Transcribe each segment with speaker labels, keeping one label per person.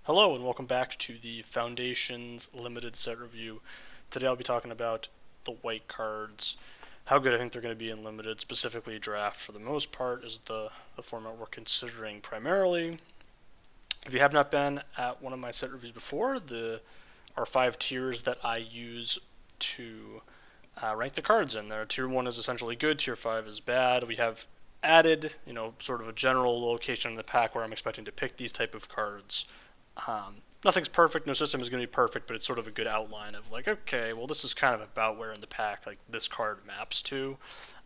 Speaker 1: Hello and welcome back to the Foundations Limited Set Review. Today I'll be talking about the white cards, how good I think they're going to be in Limited, specifically Draft for the most part is the format we're considering primarily. If you have not been at one of my set reviews before, there are 5 tiers that I use to rank the cards in there. Tier 1 is essentially good, Tier 5 is bad. We have added, sort of a general location in the pack where I'm expecting to pick these type of cards. Nothing's perfect, no system is going to be perfect, but it's sort of a good outline of like, okay, well, this is kind of about where in the pack like this card maps to.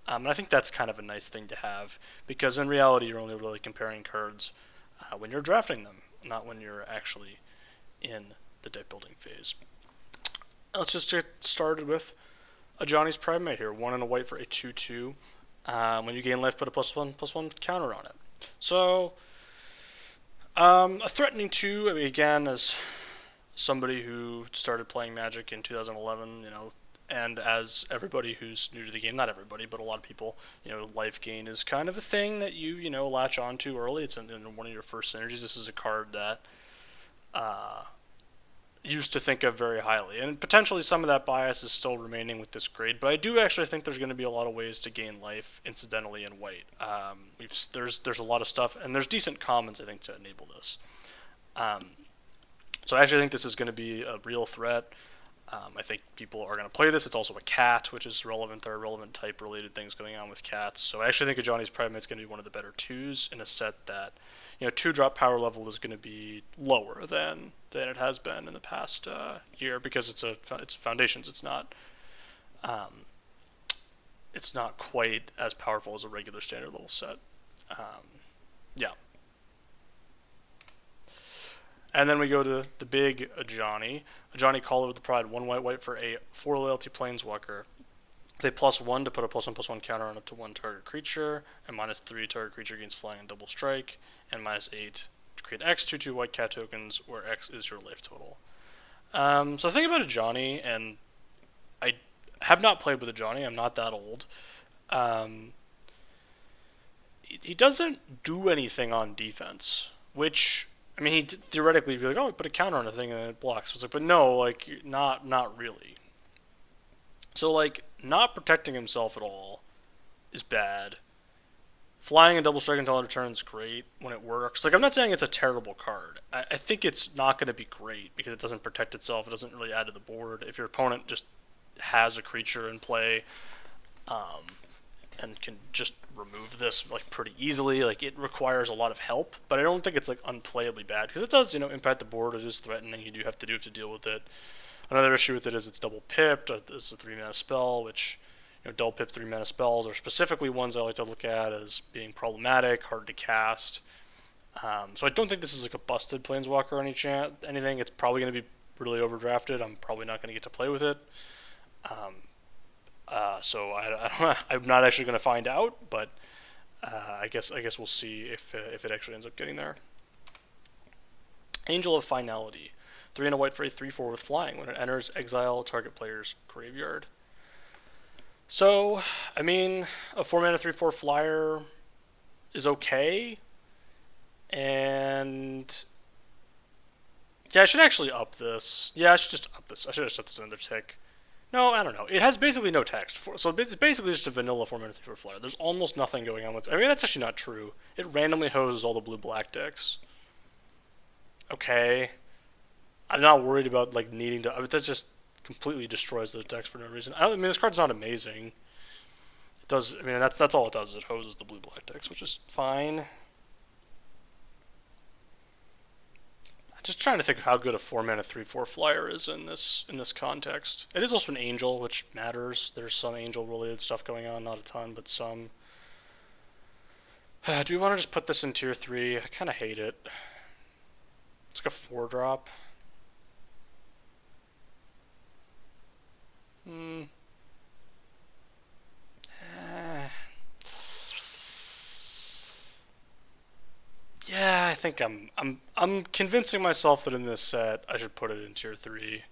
Speaker 1: And I think that's kind of a nice thing to have because in reality, you're only really comparing cards when you're drafting them, not when you're actually in the deck building phase. Let's just get started with Ajani's Primate here, 1 and a white for a 2/2. When you gain life, put a +1/+1 counter on it. So a threatening 2, I mean, again, as somebody who started playing Magic in 2011, and as everybody who's new to the game, not everybody, but a lot of people, life gain is kind of a thing that you latch onto early. It's in one of your first synergies. This is a card that used to think of very highly, and potentially some of that bias is still remaining with this grade. But I do actually think there's going to be a lot of ways to gain life incidentally in white. There's a lot of stuff, and there's decent commons I think to enable this. So I actually think this is going to be a real threat. I think people are going to play this. It's also a cat, which is relevant. There are relevant type related things going on with cats. So I actually think Ajani's Primate is going to be one of the better 2s in a set that 2-drop power level is going to be lower than it has been in the past year because it's Foundations. It's not quite as powerful as a regular standard level set. Yeah. And then we go to the big Ajani. Ajani Caller with the Pride, 1 white for a 4 loyalty Planeswalker. They +1 to put a +1/+1 counter on up to 1 target creature, and -3 target creature gains flying and double strike, and -8 to create X 2/2 white cat tokens, where X is your life total. So the thing about Ajani, and I have not played with Ajani, I'm not that old. He doesn't do anything on defense, which I mean, he theoretically be like, oh, put a counter on a thing and then it blocks. So it's like, but no, like not really. So like not protecting himself at all is bad. Flying and double striking until it returns great when it works. Like I'm not saying it's a terrible card. I think it's not going to be great because it doesn't protect itself. It doesn't really add to the board. If your opponent just has a creature in play, and can just remove this like pretty easily. Like it requires a lot of help, but I don't think it's like unplayably bad because it does impact the board. It is threatening. You do have to deal with it. Another issue with it is it's double pipped. This is a 3-mana spell, which double pip 3-mana spells are specifically ones I like to look at as being problematic, hard to cast. So I don't think this is like a busted Planeswalker or anything. It's probably going to be really overdrafted. I'm probably not going to get to play with it. So I'm not actually going to find out, but I guess we'll see if it actually ends up getting there. Angel of Finality, 3 and a white for a 3/4 with flying. When it enters, exile target player's graveyard. So I mean, a 4-mana 3/4 flyer is okay, and yeah, I should actually up this. Yeah, I should just up this. I should have just up this another tick. No, I don't know. It has basically no text, so it's basically just a vanilla 4-mana 3/4 flyer. There's almost nothing going on with it. I mean, that's actually not true. It randomly hoses all the blue-black decks. Okay. I'm not worried about, like, needing to... I mean, that just completely destroys those decks for no reason. I mean, this card's not amazing. It does... I mean, that's all it does, is it hoses the blue-black decks, which is fine. Just trying to think of how good a 4-mana 3/4 flyer is in this context. It is also an angel, which matters. There's some angel related stuff going on, not a ton, but some. Do we want to just put this in tier 3? I kind of hate it. It's like a 4-drop. Yeah, I think I'm convincing myself that in this set I should put it in tier 3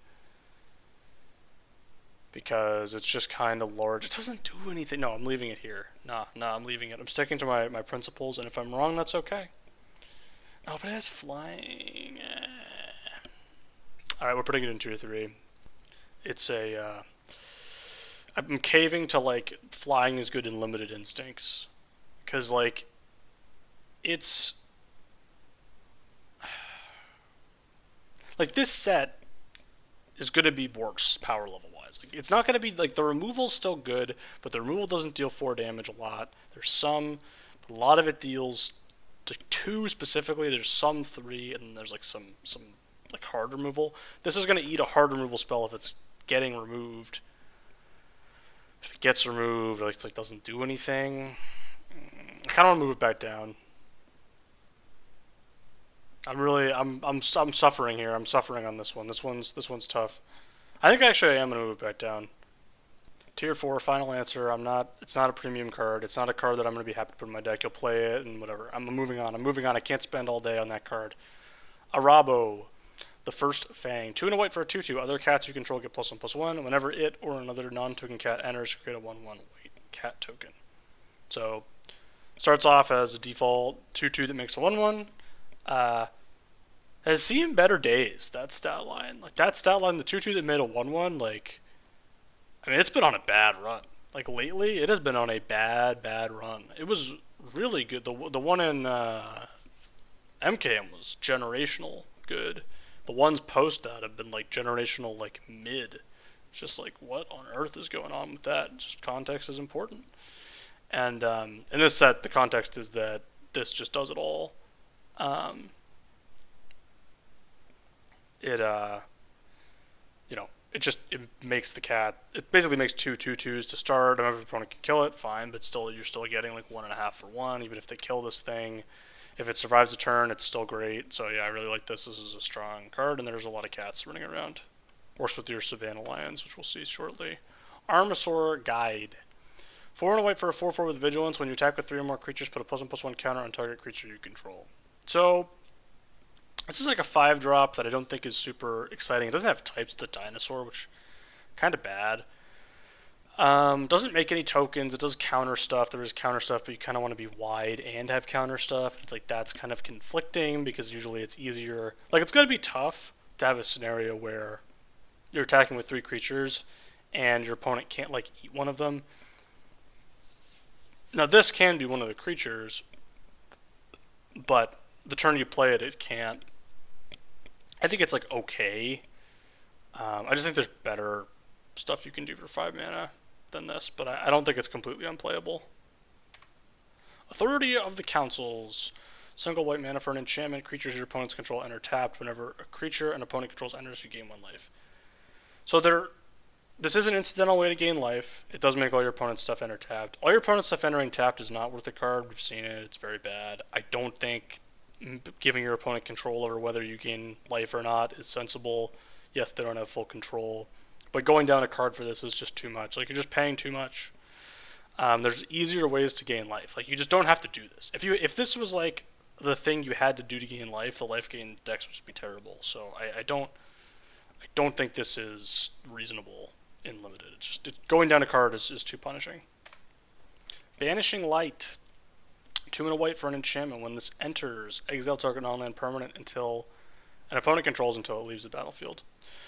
Speaker 1: because it's just kind of large. It doesn't do anything. No, I'm leaving it here. Nah, I'm leaving it. I'm sticking to my principles, and if I'm wrong, that's okay. Oh, but it has flying. All right, we're putting it in tier 3. It's a. I'm caving to like flying is good in limited instincts, because like it's like this set is going to be worse power level wise. Like, it's not going to be like the removal's still good, but the removal doesn't deal 4 damage a lot. There's some, but a lot of it deals to 2 specifically. There's some 3, and there's like some like hard removal. This is going to eat a hard removal spell if it's getting removed. If it gets removed, or it's like doesn't do anything. I kind of want to move it back down. I'm suffering here. I'm suffering on this one. This one's tough. I think actually I am gonna move it back down. Tier 4, final answer. It's not a premium card. It's not a card that I'm gonna be happy to put in my deck. You'll play it and whatever. I'm moving on. I can't spend all day on that card. Arabo, the first Fang. 2 and a white for a 2/2. Other cats you control get +1/+1. Whenever it or another non-token cat enters, create a 1/1 white cat token. So starts off as a default 2/2 that makes a 1/1. Has seen better days, that stat line. Like, that stat line, the 2/2 that made a 1/1, like, I mean, it's been on a bad run. Like, lately, it has been on a bad run. It was really good. The one in MKM was generational good. The ones post that have been, like, generational, like, mid. It's just like, what on earth is going on with that? Just context is important. And in this set, the context is that this just does it all. It makes the cat. It basically makes 2/2/2s to start. If opponent can kill it, fine, but still, you're still getting like 1.5 for 1. Even if they kill this thing, if it survives a turn, it's still great. So yeah, I really like this. This is a strong card, and there's a lot of cats running around. Works with your Savannah Lions, which we'll see shortly. Armasaur Guide. 4 and a white for a 4/4 with Vigilance. When you attack with 3 or more creatures, put a +1/+1 counter on target creature you control. So this is like a 5-drop that I don't think is super exciting. It doesn't have types to Dinosaur, which kind of bad. Doesn't make any tokens. It does counter stuff. There is counter stuff, but you kind of want to be wide and have counter stuff. It's like that's kind of conflicting because usually it's easier. Like, it's going to be tough to have a scenario where you're attacking with 3 creatures and your opponent can't like eat one of them. Now this can be one of the creatures, but the turn you play it, it can't. I think it's like okay. I just think there's better stuff you can do for 5 mana than this, but I don't think it's completely unplayable. Authority of the Councils. Single white mana for an enchantment. Creatures your opponents control enter tapped. Whenever a creature an opponent controls enters, you gain 1 life. So this is an incidental way to gain life. It does make all your opponent's stuff enter tapped. All your opponent's stuff entering tapped is not worth a card. We've seen it. It's very bad. I don't think giving your opponent control over whether you gain life or not is sensible. Yes, they don't have full control, but going down a card for this is just too much. Like, you're just paying too much. There's easier ways to gain life. Like, you just don't have to do this. If this was like the thing you had to do to gain life, the life gain decks would just be terrible. So I don't think this is reasonable in limited. Going down a card is too punishing. Banishing Light. 2 and a white for an enchantment. When this enters, exile target non-land permanent until an opponent controls until it leaves the battlefield.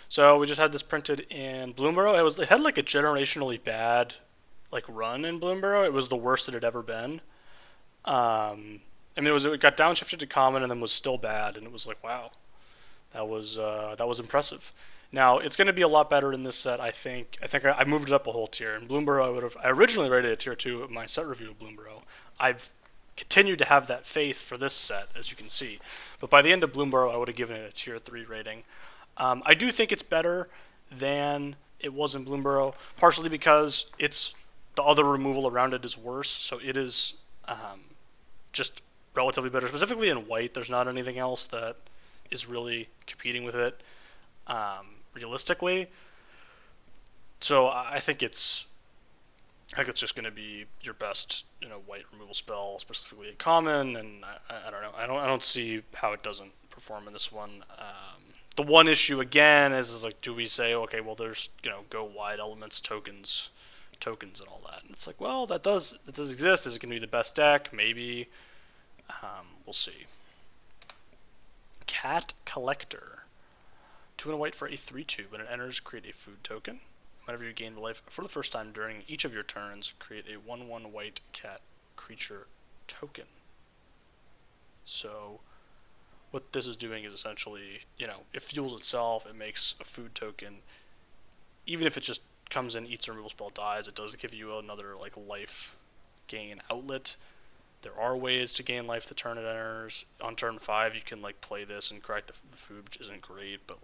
Speaker 1: So we just had this printed in Bloomburrow. It had like a generationally bad like run in Bloomburrow. It was the worst it had ever been. I mean, it got downshifted to common and then was still bad, and it was like, wow, that was impressive. Now it's going to be a lot better in this set. I think I moved it up a whole tier. In Bloomburrow, I originally rated it tier 2 in my set review of Bloomburrow. I've continued to have that faith for this set, as you can see. But by the end of Bloomburrow, I would have given it a tier 3 rating. I do think it's better than it was in Bloomburrow, partially because the other removal around it is worse, so it is just relatively better. Specifically in white, there's not anything else that is really competing with it realistically. So I think it's just going to be your best, white removal spell, specifically a common, and I don't know. I don't see how it doesn't perform in this one. The one issue again is like, do we say, okay, well, there's go wide elements, tokens, and all that? And it's like, well, that does exist. Is it going to be the best deck? Maybe. We'll see. Cat Collector. 2 and a white for a 3/2. When it enters, create a food token. Whenever you gain life for the first time during each of your turns, create a 1/1 white cat creature token. So what this is doing is essentially, it fuels itself, it makes a food token. Even if it just comes in, eats a removal spell, dies, it does give you another life gain outlet. There are ways to gain life the turn it enters. On turn 5, you can play this and crack the food, which isn't great, but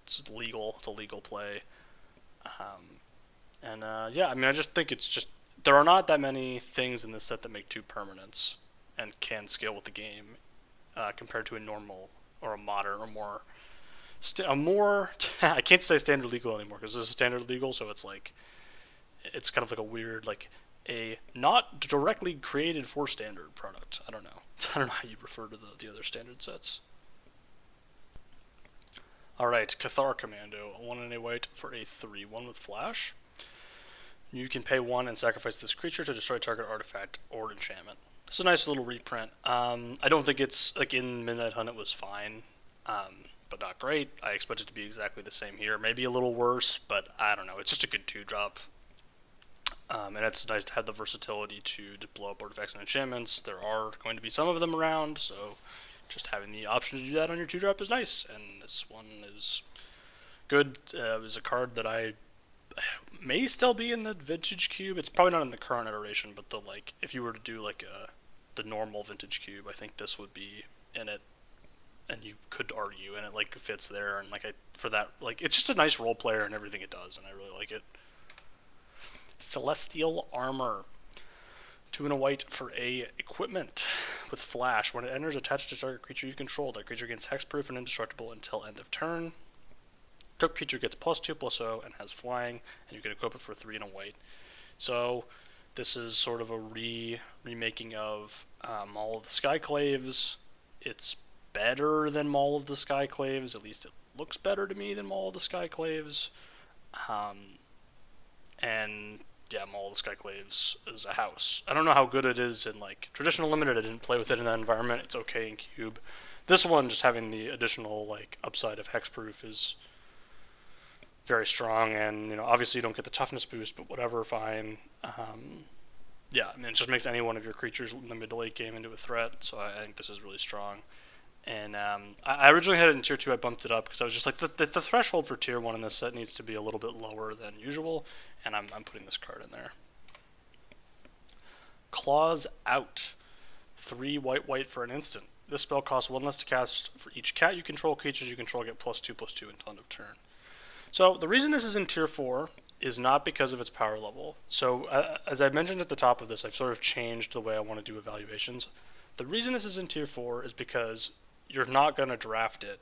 Speaker 1: it's legal. It's a legal play. I just think it's just there are not that many things in this set that make 2 permanents and can scale with the game, compared to a normal or a modern or more I can't say standard legal anymore because this is standard legal, so it's it's kind of a weird a not directly created for standard product. I don't know. I don't know how you refer to the other standard sets. Alright, Cathar Commando, a 1 and a white for a 3/1 with flash. You can pay 1 and sacrifice this creature to destroy target artifact or enchantment. It's a nice little reprint. I don't think it's in Midnight Hunt it was fine, but not great. I expect it to be exactly the same here. Maybe a little worse, but I don't know. It's just a good 2-drop. And it's nice to have the versatility to blow up artifacts and enchantments. There are going to be some of them around, so just having the option to do that on your 2-drop is nice. And this one is good. It was a card that I may still be in the Vintage Cube. It's probably not in the current iteration, but if you were to do the normal Vintage Cube, I think this would be in it. And you could argue, and it fits there, and for that, it's just a nice role player and everything it does, and I really like it. Celestial Armor, 2 and a white for a equipment with flash. When it enters, attached to target creature you control. That creature gains hexproof and indestructible until end of turn. Top creature gets +2/+0 and has flying, and you can equip it for 3 and a white. So this is sort of a remaking of Maul of the Skyclaves. It's better than Maul of the Skyclaves. At least it looks better to me than Maul of the Skyclaves. And yeah, Maul of the Skyclaves is a house. I don't know how good it is in traditional limited. I didn't play with it in that environment. It's okay in cube. This one, just having the additional upside of hexproof is very strong, and obviously you don't get the toughness boost, but whatever, fine. It just makes any one of your creatures in the mid to late game into a threat, so I think this is really strong. And I originally had it in tier 2. I bumped it up because I was just the threshold for tier 1 in this set needs to be a little bit lower than usual, and I'm putting this card in there. Claws Out, 3 white for an instant. This spell costs 1 less to cast for each cat you control. Creatures you control get +2/+2 until end of turn. So the reason this is in tier 4 is not because of its power level. So as I mentioned at the top of this, I've sort of changed the way I want to do evaluations. The reason this is in tier 4 is because you're not going to draft it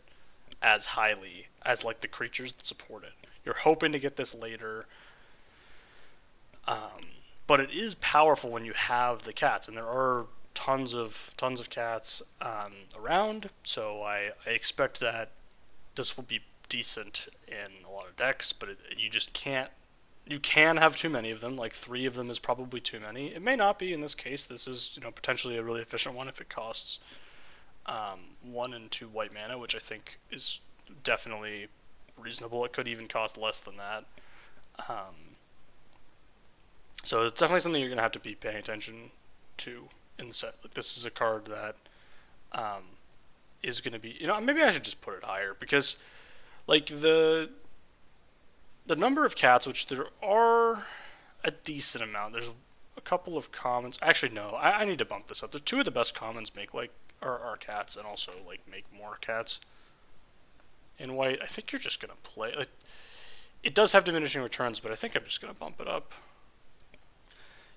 Speaker 1: as highly as the creatures that support it. You're hoping to get this later, but it is powerful when you have the cats, and there are tons of cats around. So I expect that this will be decent in a lot of decks, but you just can't. You can have too many of them. 3 of them is probably too many. It may not be in this case. This is potentially a really efficient one if it costs 1 and 2 white mana, which I think is definitely reasonable. It could even cost less than that. So it's definitely something you're going to have to be paying attention to in the set. This is a card that is going to be... maybe I should just put it higher, because the number of cats, which there are a decent amount. There's a couple of commons. Actually, no. I need to bump this up. The 2 of the best commons make are cats, and also make more cats in white. I think you're just gonna play. It does have diminishing returns, but I think I'm just gonna bump it up.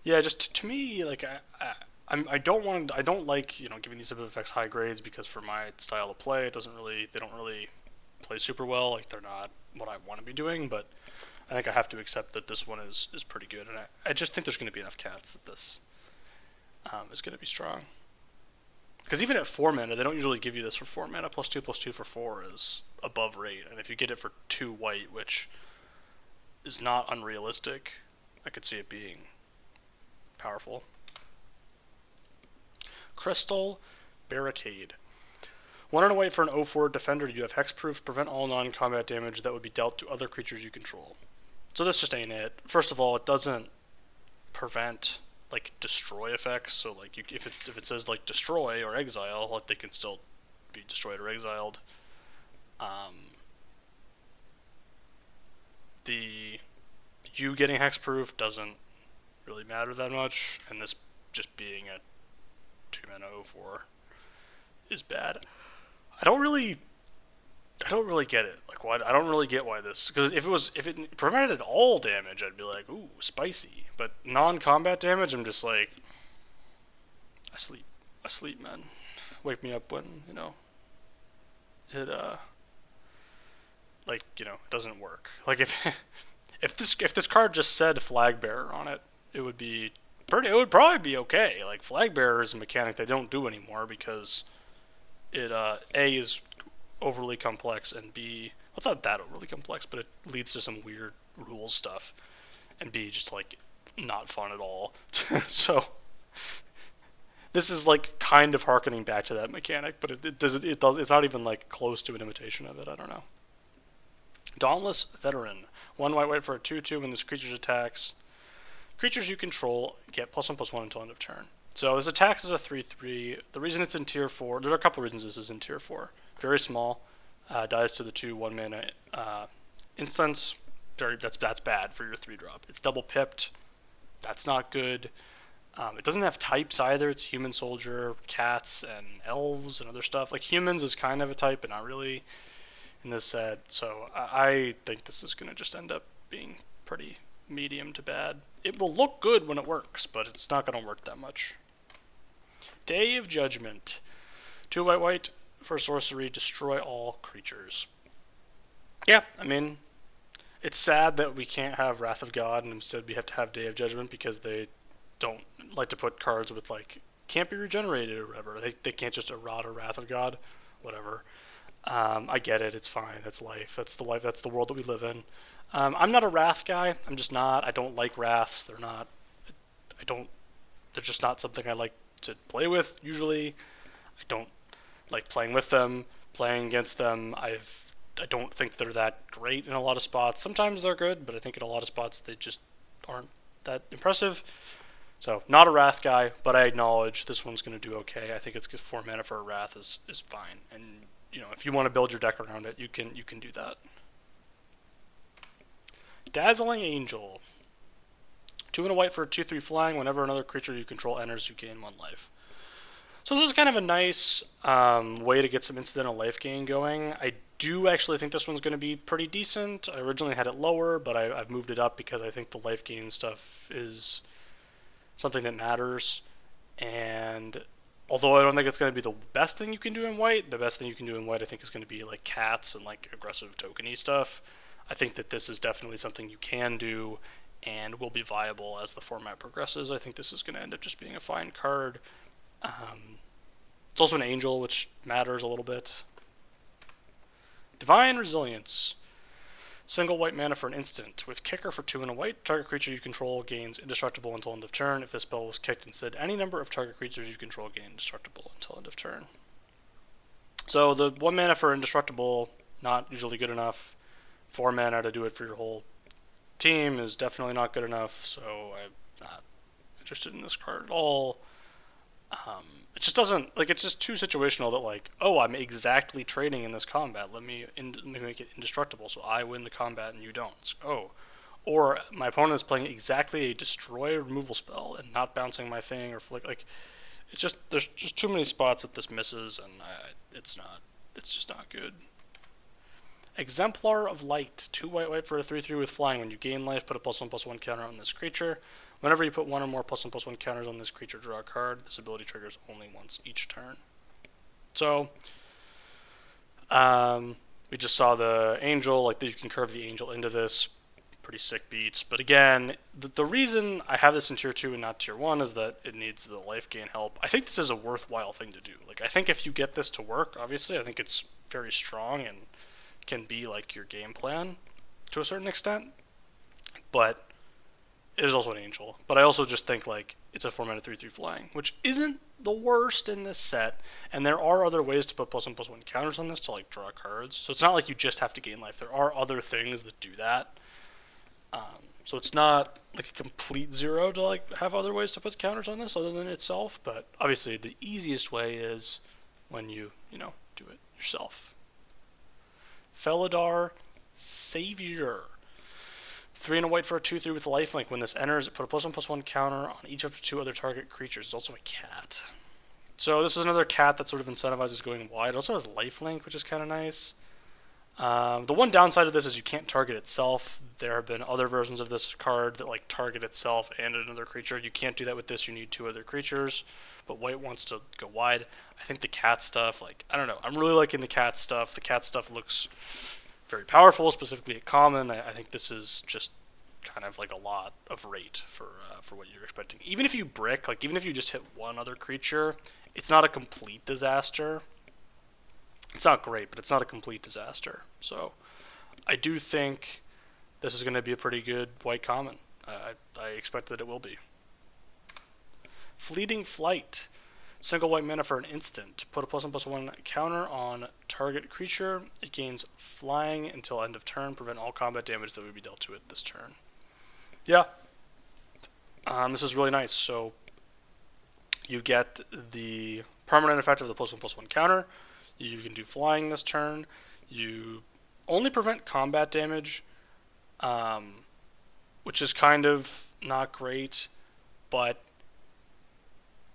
Speaker 1: Yeah, just to me, I don't like giving these type of effects high grades, because for my style of play, they don't really play super well. They're not what I want to be doing, but I think I have to accept that this one is pretty good, and I just think there's going to be enough cats that this is going to be strong. Because even at 4 mana, they don't usually give you this for 4 mana. +2/+2 for 4 is above rate, and if you get it for 2 white, which is not unrealistic, I could see it being powerful. Crystal Barricade. 1 and a white for an 0/4 defender. You have hexproof. Prevent all non-combat damage that would be dealt to other creatures you control. So this just ain't it. First of all, it doesn't prevent like destroy effects. So like if it says like destroy or exile, like they can still be destroyed or exiled. The you getting hexproof doesn't really matter that much, and this just being a 2-mana 0/4 is bad. I don't really get it. Like why? I don't really get why this. Because if it prevented all damage, I'd be like, ooh, spicy. But non-combat damage, I'm just like, I sleep, man. Wake me up when it it doesn't work. Like if this card just said Flag Bearer on it, it would probably be okay. Like Flag Bearer is a mechanic they don't do anymore because it A is overly complex, and B, well, it's not that overly complex, but it leads to some weird rules stuff, and B, just like not fun at all. So this is like kind of harkening back to that mechanic, but it's not even like close to an imitation of it. I don't know. Dauntless Veteran. 1 white for a 2/2 when this creature's attacks. Creatures you control get +1/+1 until end of turn. So this attacks as a 3/3. The reason it's in tier 4, there are a couple reasons this is in tier 4. Very small, dies to the 2 1-mana instants. That's bad for your 3-drop. It's double pipped. That's not good. It doesn't have types either. It's human, soldier, cats, and elves and other stuff. Like humans is kind of a type, but not really in this set. So I think this is going to just end up being pretty medium to bad. It will look good when it works, but it's not going to work that much. Day of Judgment. 2 white for sorcery. Destroy all creatures. Yeah, I mean, it's sad that we can't have Wrath of God, and instead we have to have Day of Judgment because they don't like to put cards with like can't be regenerated or whatever. They can't just errata Wrath of God, whatever. I get it. It's fine. That's life. That's the life. That's the world that we live in. I'm not a Wrath guy. I'm just not. I don't like Wraths. They're not. They're just not something I like to play with. Usually, I don't like playing with them. Playing against them, I don't think they're that great in a lot of spots. Sometimes they're good, but I think in a lot of spots they just aren't that impressive. So, not a Wrath guy, but I acknowledge this one's going to do okay. I think it's 4 mana for a Wrath is fine. And, if you want to build your deck around it, you can do that. Dazzling Angel. 2 and a white for a 2/3 flying. Whenever another creature you control enters, you gain 1 life. So this is kind of a nice way to get some incidental life gain going. I do actually think this one's going to be pretty decent. I originally had it lower, but I've moved it up because I think the life gain stuff is something that matters. And although I don't think it's going to be the best thing you can do in white, the best thing you can do in white I think is going to be like cats and like aggressive tokeny stuff. I think that this is definitely something you can do and will be viable as the format progresses. I think this is going to end up just being a fine card. It's also an angel, which matters a little bit. Divine Resilience. Single white mana for an instant. With Kicker for 2 and a white, target creature you control gains indestructible until end of turn. If this spell was kicked instead, any number of target creatures you control gain indestructible until end of turn. So the 1 mana for indestructible, not usually good enough. 4 mana to do it for your whole team is definitely not good enough, so I'm not interested in this card at all. It just doesn't, like, it's just too situational that, like, oh, I'm exactly trading in this combat. Let me make it indestructible so I win the combat and you don't. It's, oh. Or my opponent is playing exactly a destroy removal spell and not bouncing my thing or flick. Like, it's just, there's just too many spots that this misses, and it's just not good. Exemplar of Light. 2 white for a 3/3 with flying. When you gain life, put a +1/+1 counter on this creature. Whenever you put 1 or more +1/+1 counters on this creature, draw a card. This ability triggers only once each turn. So, we just saw the angel, like you can curve the angel into this. Pretty sick beats. But again, the reason I have this in tier 2 and not tier 1 is that it needs the life gain help. I think this is a worthwhile thing to do. Like, I think if you get this to work, obviously, I think it's very strong and can be like your game plan to a certain extent. But it is also an angel. But I also just think, like, it's a 4 mana 3/3 flying, which isn't the worst in this set. And there are other ways to put +1/+1 counters on this to like draw cards. So it's not like you just have to gain life. There are other things that do that. So it's not like a complete zero to like have other ways to put counters on this other than itself. But obviously the easiest way is when you do it yourself. Felidar Savior. 3 and a white for a 2/3 with lifelink. When this enters, put a +1/+1 counter on each up to 2 other target creatures. It's also a cat. So this is another cat that sort of incentivizes going wide. It also has lifelink, which is kind of nice. The one downside of this is you can't target itself. There have been other versions of this card that like target itself and another creature. You can't do that with this. You need 2 other creatures. But white wants to go wide. I think the cat stuff, like, I don't know. I'm really liking the cat stuff. The cat stuff looks very powerful, specifically at common. I think this is just kind of like a lot of rate for what you're expecting. Even if you brick, like even if you just hit one other creature, it's not a complete disaster. It's not great, but it's not a complete disaster. So I do think this is going to be a pretty good white common. I expect that it will be. Fleeting Flight. Single white mana for an instant. Put a +1/+1 counter on target creature. It gains flying until end of turn. Prevent all combat damage that would be dealt to it this turn. Yeah. This is really nice. So you get the permanent effect of the +1/+1 counter. You can do flying this turn. You only prevent combat damage, which is kind of not great, but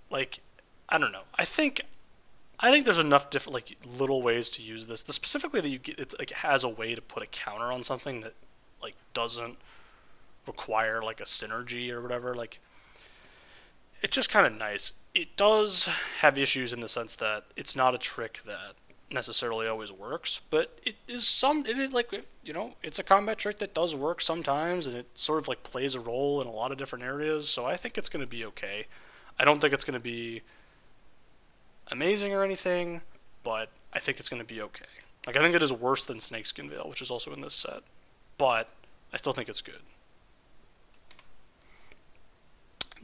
Speaker 1: like, I don't know. I think there's enough different like little ways to use this. Specifically that you get it like has a way to put a counter on something that like doesn't require like a synergy or whatever. Like, it's just kind of nice. It does have issues in the sense that it's not a trick that necessarily always works, but it is like, it's a combat trick that does work sometimes, and it sort of like plays a role in a lot of different areas. So I think it's going to be okay. I don't think it's going to be amazing or anything, but I think it's going to be okay. Like, I think it is worse than Snakeskin Veil, which is also in this set, but I still think it's good.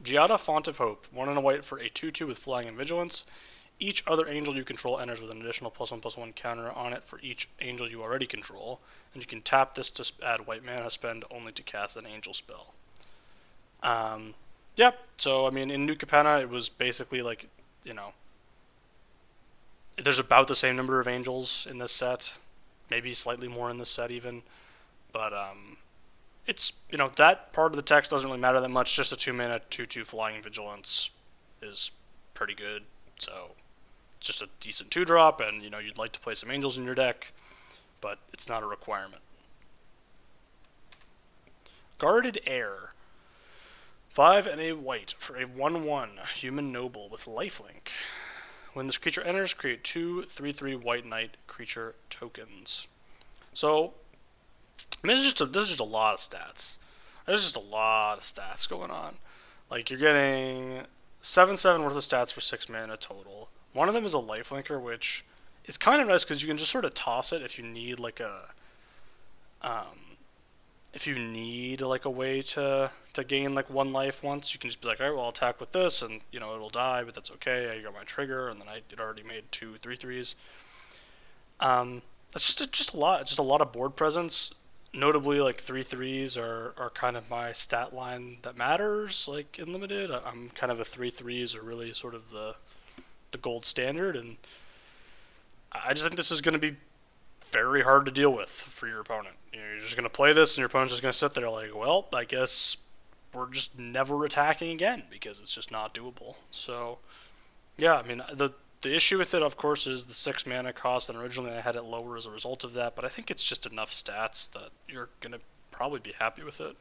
Speaker 1: Giada Font of Hope. 1 and a white for a 2/2 with flying and vigilance. Each other angel you control enters with an additional +1/+1 counter on it for each angel you already control, and you can tap this to add white mana, spend only to cast an angel spell. Yeah, so, I mean, in New Capenna, it was basically like, there's about the same number of angels in this set, maybe slightly more in this set even, but, it's, that part of the text doesn't really matter that much. Just a 2 mana 2/2 flying and vigilance is pretty good, so it's just a decent 2-drop, and, you'd like to play some angels in your deck, but it's not a requirement. Guarded Air. 5 and a white for a 1/1 human noble with lifelink. When this creature enters, create 2 3/3 white knight creature tokens. So, I mean, this is just a lot of stats. There's just a lot of stats going on. Like, you're getting 7/7 worth of stats for 6 mana total. One of them is a lifelinker, which is kind of nice because you can just sort of toss it if you need like a way to gain like 1 life once. You can just be like, all right, well, I'll attack with this, and it'll die, but that's okay. I got my trigger, and then it already made 2 3/3s. It's just a lot of board presence. Notably, like 3/3s are kind of my stat line that matters. Like in limited, I'm kind of a 3/3s are really sort of the gold standard, and I just think this is going to be very hard to deal with for your opponent. You're just going to play this, and your opponent's just going to sit there like, well, I guess we're just never attacking again because it's just not doable. So, yeah, I mean, the issue with it, of course, is the 6 mana cost, and originally I had it lower as a result of that, but I think it's just enough stats that you're going to probably be happy with it.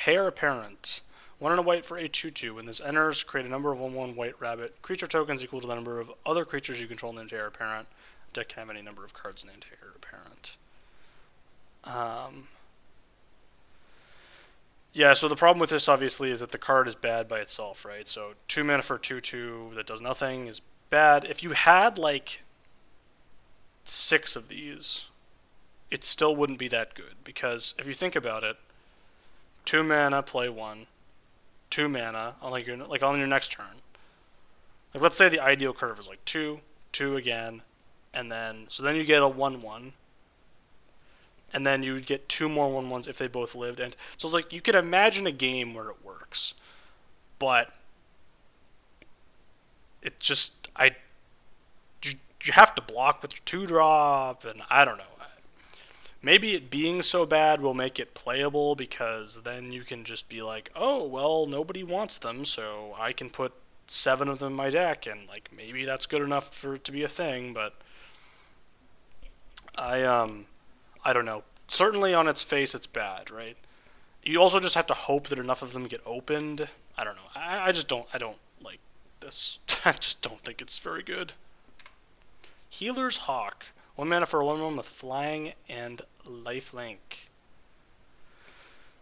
Speaker 1: Heir Apparent. 1 and a white for a 2/2. When this enters, create a number of 1/1 white rabbit creature tokens equal to the number of other creatures you control named Heir Apparent. Deck can have any number of cards named Heir Apparent. Yeah, so the problem with this, obviously, is that the card is bad by itself, right? So 2 mana for 2/2 that does nothing is bad. If you had, like, 6 of these, it still wouldn't be that good. Because if you think about it, 2 mana, play 1. 2 mana on like on your next turn. Like let's say the ideal curve is like 2, 2 again, and then so then you get a 1/1, and then you would get 2 more 1/1s if they both lived. And so it's like you could imagine a game where it works, but it just you have to block with your 2-drop, and I don't know. Maybe it being so bad will make it playable because then you can just be like, oh well, nobody wants them, so I can put 7 of them in my deck, and like maybe that's good enough for it to be a thing. But I don't know. Certainly on its face, it's bad, right? You also just have to hope that enough of them get opened. I don't know. I just don't. I don't like this. I just don't think it's very good. Healer's Hawk. 1 mana for a 1/1 with flying and lifelink.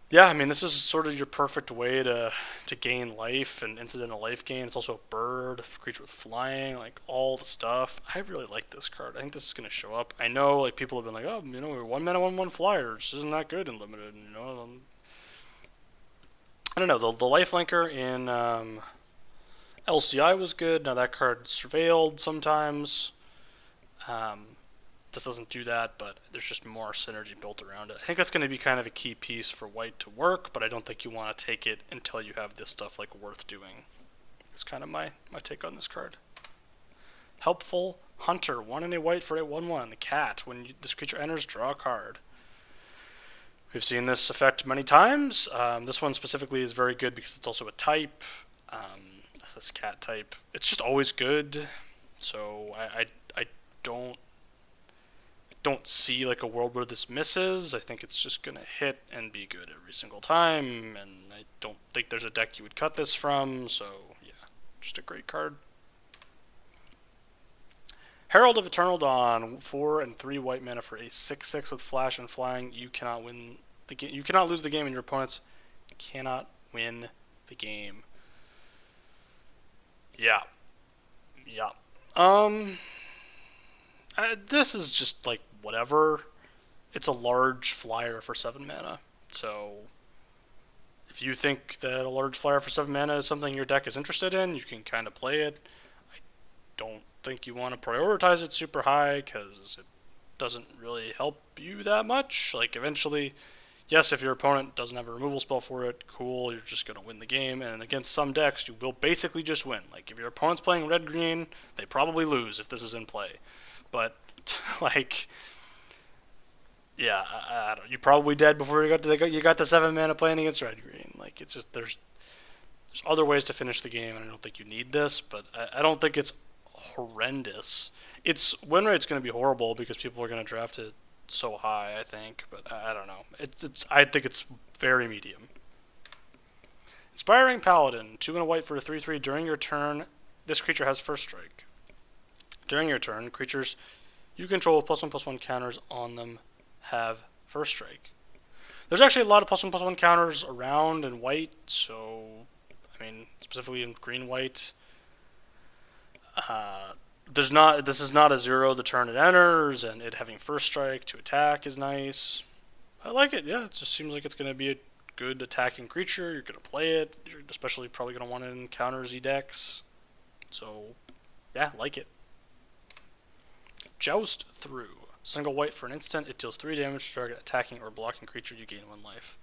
Speaker 1: Yeah, I mean, this is sort of your perfect way to gain life and incidental life gain. It's also a bird, a creature with flying, like all the stuff. I really like this card. I think this is going to show up. I know like people have been like, oh, 1 mana 1/1 flyers isn't that good in limited, I don't know. The lifelinker in LCI was good. Now that card surveilled sometimes. This doesn't do that, but there's just more synergy built around it. I think that's going to be kind of a key piece for white to work, but I don't think you want to take it until you have this stuff like worth doing. It's kind of my take on this card. Helpful Hunter, 1 and a white for a 1/1. The cat. When this creature enters, draw a card. We've seen this effect many times. This one specifically is very good because it's also a type. This cat type. It's just always good. So I don't see like a world where this misses. I think it's just gonna hit and be good every single time, and I don't think there's a deck you would cut this from. So yeah, just a great card. Herald of Eternal Dawn, 4 and 3 white mana for a 6/6 with flash and flying. You cannot win the game. You cannot lose the game, and your opponents cannot win the game. Yeah. This is just like whatever. It's a large flyer for 7 mana. So if you think that a large flyer for 7 mana is something your deck is interested in, you can kind of play it. I don't think you want to prioritize it super high because it doesn't really help you that much. Like eventually, yes, if your opponent doesn't have a removal spell for it, cool, you're just going to win the game. And against some decks, you will basically just win. Like if your opponent's playing red-green, they probably lose if this is in play. But like, yeah, I don't. You're probably dead before you got the 7 mana playing against red green. Like it's just there's other ways to finish the game, and I don't think you need this. But I don't think it's horrendous. Its win rate's going to be horrible because people are going to draft it so high. I think, but I don't know. I think it's very medium. Inspiring Paladin, 2 and a white for a 3/3. During your turn, this creature has first strike. During your turn, creatures you control with +1/+1 counters on them have first strike. There's actually a lot of +1/+1 counters around in white, so I mean specifically in green-white. This is not a 0 the turn it enters, and it having first strike to attack is nice. I like it. Yeah, it just seems like it's going to be a good attacking creature. You're going to play it. You're especially probably going to want it in counters decks. So yeah, like it. Joust Through. Single white for an instant. It deals 3 damage to target attacking or blocking creature. You gain 1 life.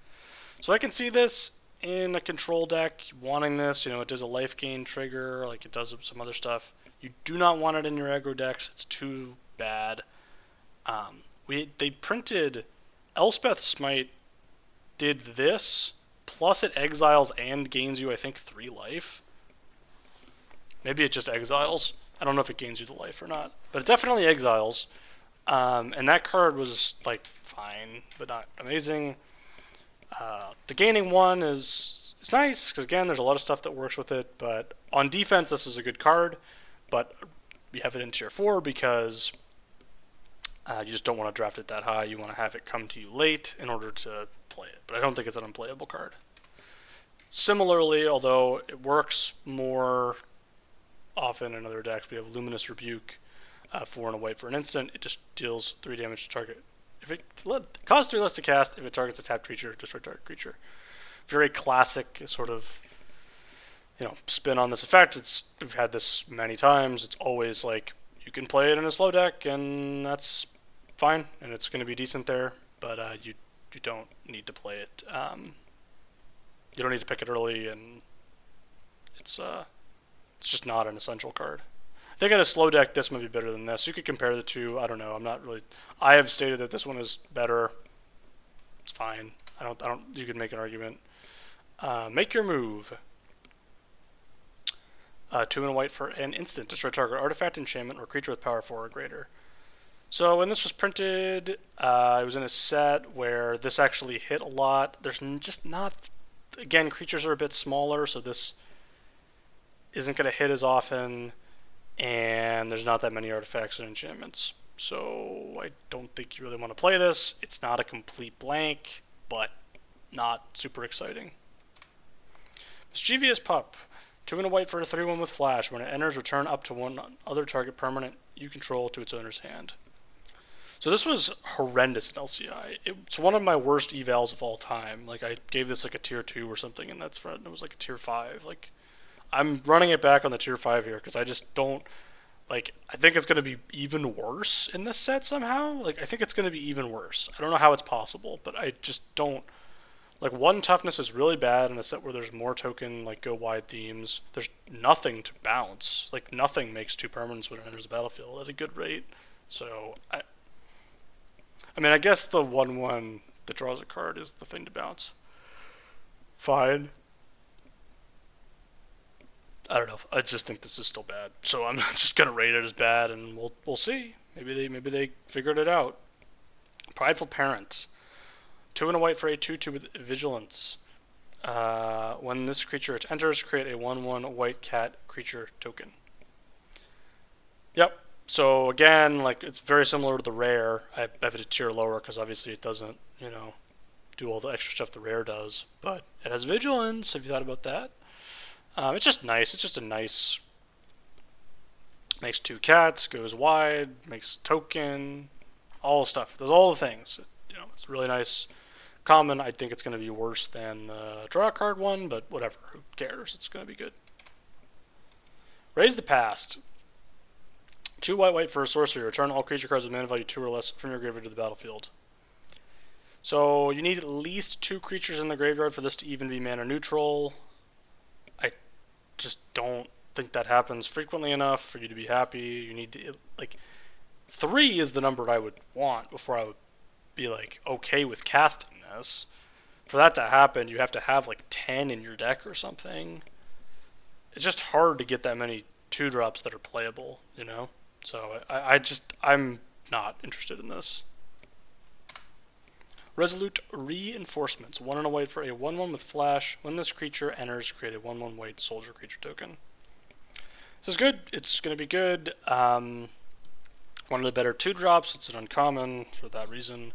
Speaker 1: So I can see this in a control deck wanting this. It does a life gain trigger, like it does some other stuff. You do not want it in your aggro decks. It's too bad. They printed Elspeth Smite did this, plus it exiles and gains you, I think, 3 life. Maybe it just exiles. I don't know if it gains you the life or not, but it definitely exiles. And that card was like fine, but not amazing. The gaining 1 is nice because again, there's a lot of stuff that works with it. But on defense, this is a good card. But you have it in tier 4 because you just don't want to draft it that high. You want to have it come to you late in order to play it. But I don't think it's an unplayable card. Similarly, although it works more often in other decks, we have Luminous Rebuke, 4 and a white for an instant. It just deals 3 damage to target. If it costs 3 less to cast, if it targets a tapped creature, destroy target creature. Very classic sort of spin on this effect. We've had this many times. It's always like you can play it in a slow deck, and that's fine, and it's going to be decent there. But you don't need to play it. You don't need to pick it early, and it's just not an essential card. I think in a slow deck, this might be better than this. You could compare the two. I don't know. I'm not really. I have stated that this one is better. It's fine. I don't. You could make an argument. Make your move. 2 and a white for an instant. Destroy target artifact, enchantment, or creature with power 4 or greater. So when this was printed, it was in a set where this actually hit a lot. There's just not. Again, creatures are a bit smaller, so this isn't going to hit as often, and there's not that many artifacts and enchantments. So I don't think you really want to play this. It's not a complete blank, but not super exciting. Mischievous Pup. 2 and a white for a 3/1 with flash. When it enters, return up to one other target permanent you control to its owner's hand. So this was horrendous in LCI. It's one of my worst evals of all time. Like, I gave this like a tier 2 or something, and it was like a tier 5. Like, I'm running it back on the tier 5 here because I just don't, like, I think it's going to be even worse in this set somehow. Like, I think it's going to be even worse. I don't know how it's possible, but I just don't. Like, 1 toughness is really bad in a set where there's more token, like, go wide themes. There's nothing to bounce. Like, nothing makes 2 permanents when it enters the battlefield at a good rate. So, I mean, I guess the 1/1 that draws a card is the thing to bounce. Fine. I don't know. I just think this is still bad. So I'm just gonna rate it as bad, and we'll see. Maybe they figured it out. Prideful Parent. 2 and a white for a 2/2 with vigilance. When this creature enters, create a 1/1 white cat creature token. Yep. So again, like, it's very similar to the rare. I have it a tier lower because obviously it doesn't, do all the extra stuff the rare does. But it has vigilance. Have you thought about that? It's just nice. It's just a nice. Makes 2 cats, goes wide, makes token, all the stuff. It does all the things. It's really nice. Common, I think it's going to be worse than the draw card one, but whatever. Who cares? It's going to be good. Raise the Past. 2 white for a sorcery. Return all creature cards with mana value 2 or less from your graveyard to the battlefield. So you need at least 2 creatures in the graveyard for this to even be mana neutral. I just don't think that happens frequently enough for you to be happy. You need to, like, 3 is the number I would want before I would be, like, okay with casting this. For that to happen, you have to have, like, 10 in your deck or something. It's just hard to get that many 2-drops that are playable, So I'm not interested in this. Resolute Reinforcements. 1 and a white for a 1/1 with flash. When this creature enters, create a 1/1 white soldier creature token. This is good. It's going to be good. One of the better 2-drops. It's an uncommon for that reason.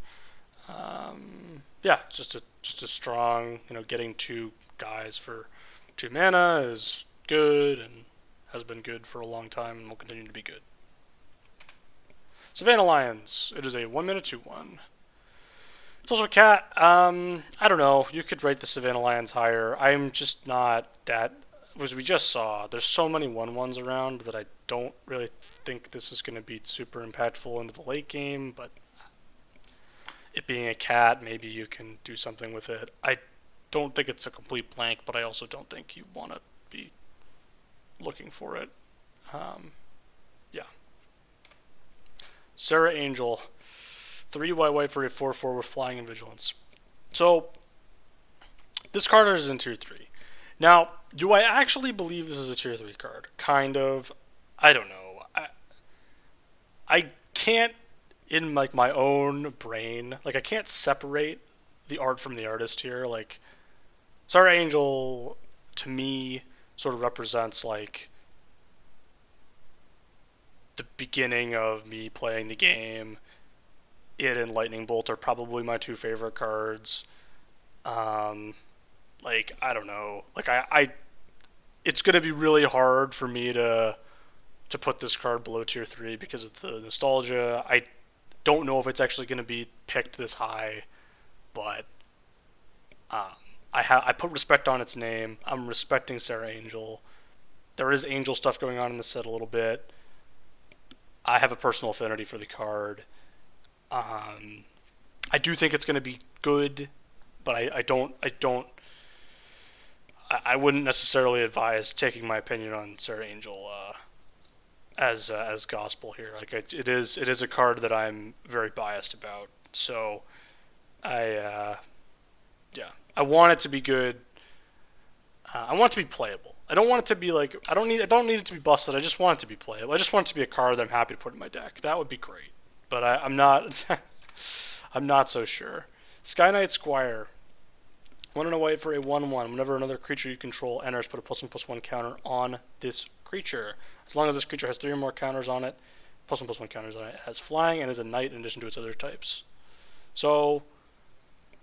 Speaker 1: Yeah, just a strong, getting 2 guys for 2 mana is good and has been good for a long time and will continue to be good. Savannah Lions. It is a 1-mana 2/1. It's also a cat. I don't know. You could rate the Savannah Lions higher. I'm just not that. As we just saw, there's so many 1/1s around that I don't really think this is going to be super impactful into the late game, but it being a cat, maybe you can do something with it. I don't think it's a complete blank, but I also don't think you want to be looking for it. Yeah. Sarah Angel. 3 white for a 4/4 with flying and vigilance. So, this card is in tier 3. Now, do I actually believe this is a tier 3 card? Kind of. I don't know. I can't, in like my own brain, like, I can't separate the art from the artist here. Like, Sarah Angel, to me, sort of represents, like, the beginning of me playing the game. It and Lightning Bolt are probably my 2 favorite cards. Like, I don't know. Like, it's going to be really hard for me to put this card below tier 3 because of the nostalgia. I don't know if it's actually going to be picked this high, but I put respect on its name. I'm respecting Sarah Angel. There is Angel stuff going on in the set a little bit. I have a personal affinity for the card. I do think it's going to be good, but I wouldn't necessarily advise taking my opinion on Sarah Angel as gospel here. Like it is a card that I'm very biased about. So yeah, I want it to be good. I want it to be playable. I don't want it to be like I don't need it to be busted. I just want it to be playable. I just want it to be a card that I'm happy to put in my deck. That would be great. But I'm not I'm not so sure. Sky Knight Squire. 1 and a white for a 1/1. Whenever another creature you control enters, put a +1/+1 counter on this creature. As long as this creature has 3 or more counters on it, +1/+1 counters on it. It has flying and is a knight in addition to its other types. So,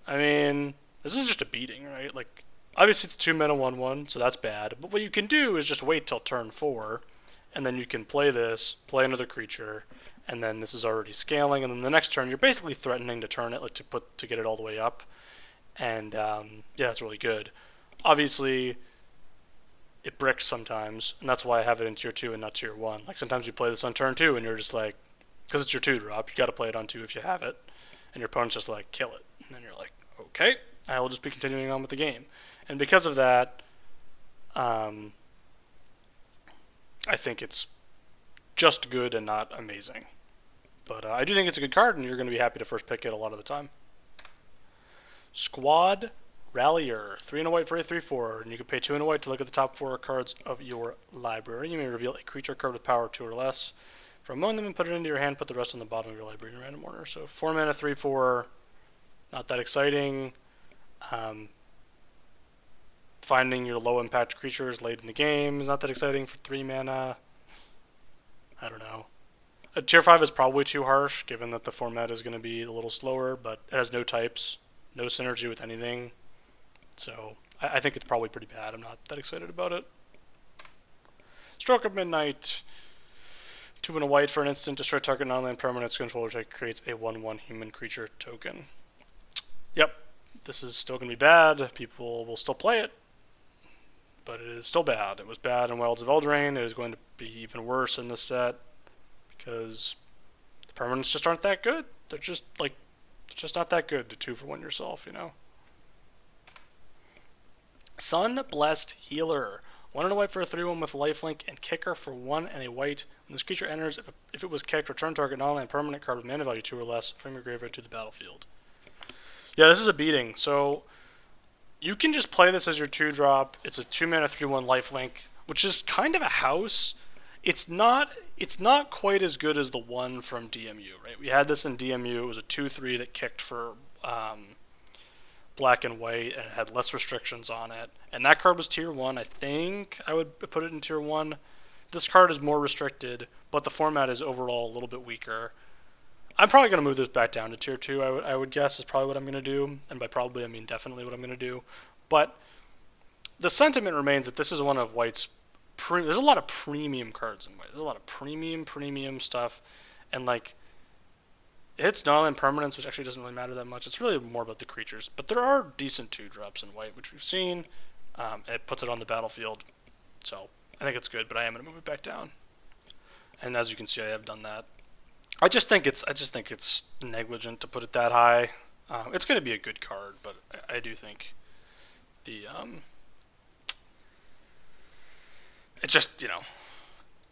Speaker 1: I mean, this is just a beating, right? Like, obviously it's a 2 mana 1/1, so that's bad. But what you can do is just wait till turn 4, and then you can play this, play another creature, and then this is already scaling, and then the next turn you're basically threatening to turn it, like to get it all the way up. And yeah, it's really good. Obviously, it bricks sometimes, and that's why I have it in tier 2 and not tier 1. Like sometimes you play this on turn 2, and you're just like, because it's your 2 drop, you got to play it on 2 if you have it, and your opponent's just like, kill it. And then you're like, okay, I will just be continuing on with the game. And because of that, I think it's just good and not amazing. But I do think it's a good card, and you're going to be happy to first pick it a lot of the time. Squad Rallier. 3 and a white for a 3/4, and you can pay 2 and a white to look at the top 4 cards of your library. You may reveal a creature card with power 2 or less from among them and put it into your hand. Put the rest on the bottom of your library in random order. So 4 mana 3/4, not that exciting. Finding your low impact creatures late in the game is not that exciting for 3 mana. I don't know. A tier 5 is probably too harsh, given that the format is going to be a little slower, but it has no types. No synergy with anything. So I think it's probably pretty bad. I'm not that excited about it. Stroke of Midnight. 2 and a white for an instant. Destroy target non-land permanent controller check creates a 1/1 human creature token. Yep. This is still going to be bad. People will still play it. But it is still bad. It was bad in Wilds of Eldraine. It is going to be even worse in this set. Because the permanents just aren't that good. They're just like... It's just not that good to 2-for-1 yourself, you know. Sun Blessed Healer. 1 and a white for a 3/1 with lifelink and kicker for 1 and a white. When this creature enters, if it was kicked, return target non-land permanent card with mana value 2 or less from your graveyard to the battlefield. Yeah, this is a beating. So you can just play this as your 2-drop. It's a 2 mana 3/1 lifelink, which is kind of a house. It's not quite as good as the one from DMU, right? We had this in DMU. It was a 2/3 that kicked for black and white, and it had less restrictions on it. And that card was tier 1. I think I would put it in tier 1. This card is more restricted, but the format is overall a little bit weaker. I'm probably going to move this back down to tier 2, I would guess, is probably what I'm going to do. And by probably, I mean definitely what I'm going to do. But the sentiment remains that this is one of White's... There's a lot of premium cards in White. There's a lot of premium stuff. And, like, it hits non-land permanents, which actually doesn't really matter that much. It's really more about the creatures. But there are decent 2-drops in White, which we've seen. It puts it on the battlefield. So I think it's good, but I am going to move it back down. And as you can see, I have done that. I just think it's negligent to put it that high. It's going to be a good card, but I do think the it just, you know,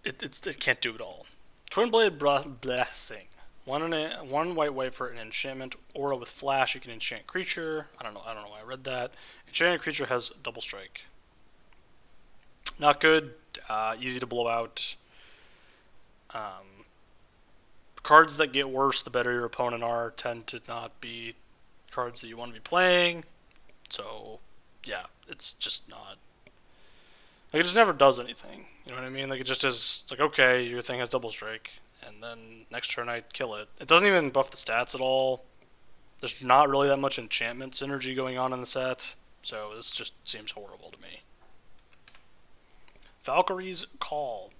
Speaker 1: it can't do it all. Twin Blade Blessing. 1 white for an enchantment aura with flash. You can enchant creature. I don't know why I read that. Enchanted creature has double strike. Not good. Easy to blow out. Cards that get worse the better your opponent are tend to not be cards that you want to be playing. So yeah, it's just not. Like, it just never does anything. You know what I mean? Like, it just is. It's like, okay, your thing has double strike, and then next turn I kill it. It doesn't even buff the stats at all. There's not really that much enchantment synergy going on in the set, so this just seems horrible to me. Valkyrie's Call.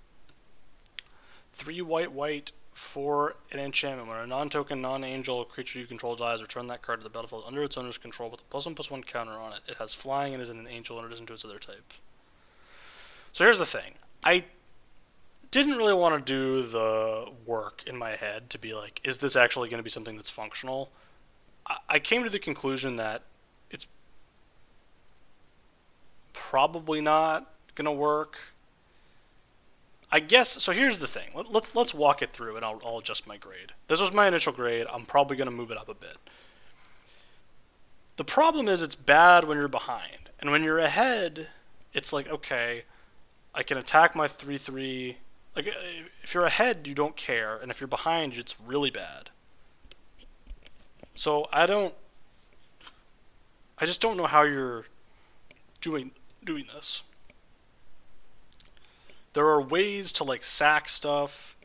Speaker 1: 3 white for an enchantment. When a non-token, non-angel creature you control dies, return that card to the battlefield under its owner's control with a +1/+1 counter on it. It has flying and is an angel and it isn't to its other type. So here's the thing. I didn't really want to do the work in my head to be like, is this actually going to be something that's functional? I came to the conclusion that it's probably not going to work. I guess, so here's the thing. Let's walk it through and I'll adjust my grade. This was my initial grade. I'm probably going to move it up a bit. The problem is it's bad when you're behind. And when you're ahead, it's like, okay, I can attack my 3/3. Like, if you're ahead, you don't care. And if you're behind, it's really bad. So I just don't know how you're doing this. There are ways to like sack stuff,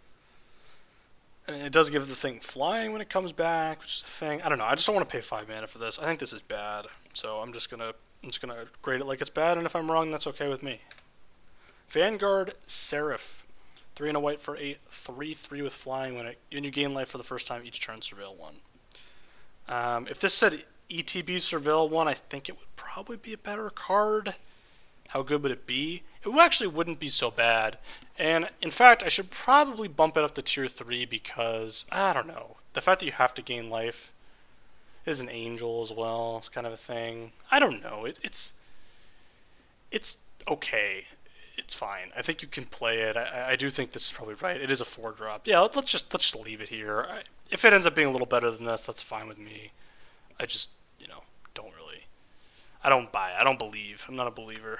Speaker 1: and it does give the thing flying when it comes back, which is the thing. I don't know. I just don't want to pay 5 mana for this. I think this is bad, so I'm just gonna grade it like it's bad, and if I'm wrong, that's okay with me. Vanguard Seraph, 3 and a white for a 3/3 with flying. When you gain life for the first time each turn, surveil 1. If this said ETB surveil 1, I think it would probably be a better card. How good would it be? It actually wouldn't be so bad. And in fact, I should probably bump it up to tier 3 because, I don't know, the fact that you have to gain life is an angel as well. It's kind of a thing. I don't know. It's okay. It's fine. I think you can play it. I do think this is probably right. It is a 4-drop. Yeah, let's just leave it here. If it ends up being a little better than this, that's fine with me. I just, don't really. I don't buy it. I don't believe. I'm not a believer.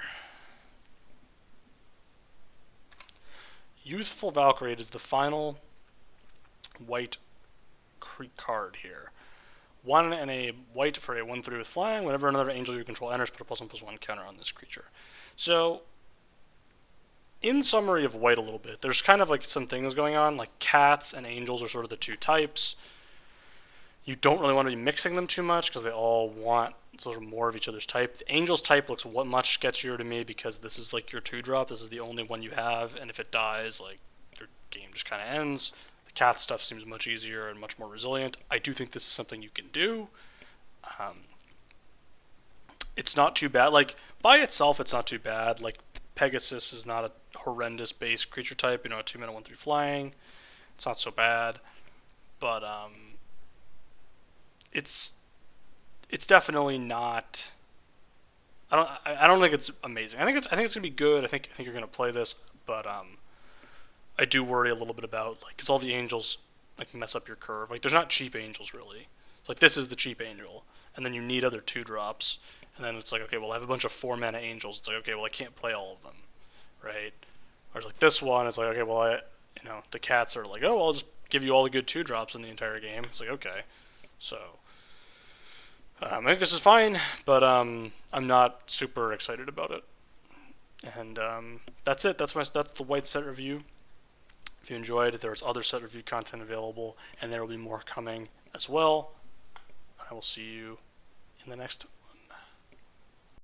Speaker 1: Youthful Valkyrie is the final white card here. 1 and a white for a 1/3 with flying. Whenever another angel you control enters, put a +1/+1 counter on this creature. So, in summary of white a little bit, there's kind of like some things going on, like cats and angels are sort of the two types. You don't really want to be mixing them too much because they all want sort of more of each other's type. The angel's type looks much sketchier to me because this is like your 2-drop. This is the only one you have, and if it dies, like your game just kind of ends. The cat stuff seems much easier and much more resilient. I do think this is something you can do. It's not too bad. Like by itself, it's not too bad. Like Pegasus is not a horrendous base creature type. A 2 mana 1/3 flying. It's not so bad, but it's definitely not. I don't think it's amazing. I think it's gonna be good. I think you're gonna play this, but I do worry a little bit about because all the angels like mess up your curve. Like there's not cheap angels really. Like this is the cheap angel, and then you need other 2-drops, and then it's like okay, well I have a bunch of 4 mana angels. It's like okay, well I can't play all of them, right? Whereas like this one, it's like okay, well the cats are like oh I'll just give you all the good 2-drops in the entire game. It's like okay, so. I think this is fine, but I'm not super excited about it. And that's it. That's the white set review. If you enjoyed, there's other set review content available, and there will be more coming as well. I will see you in the next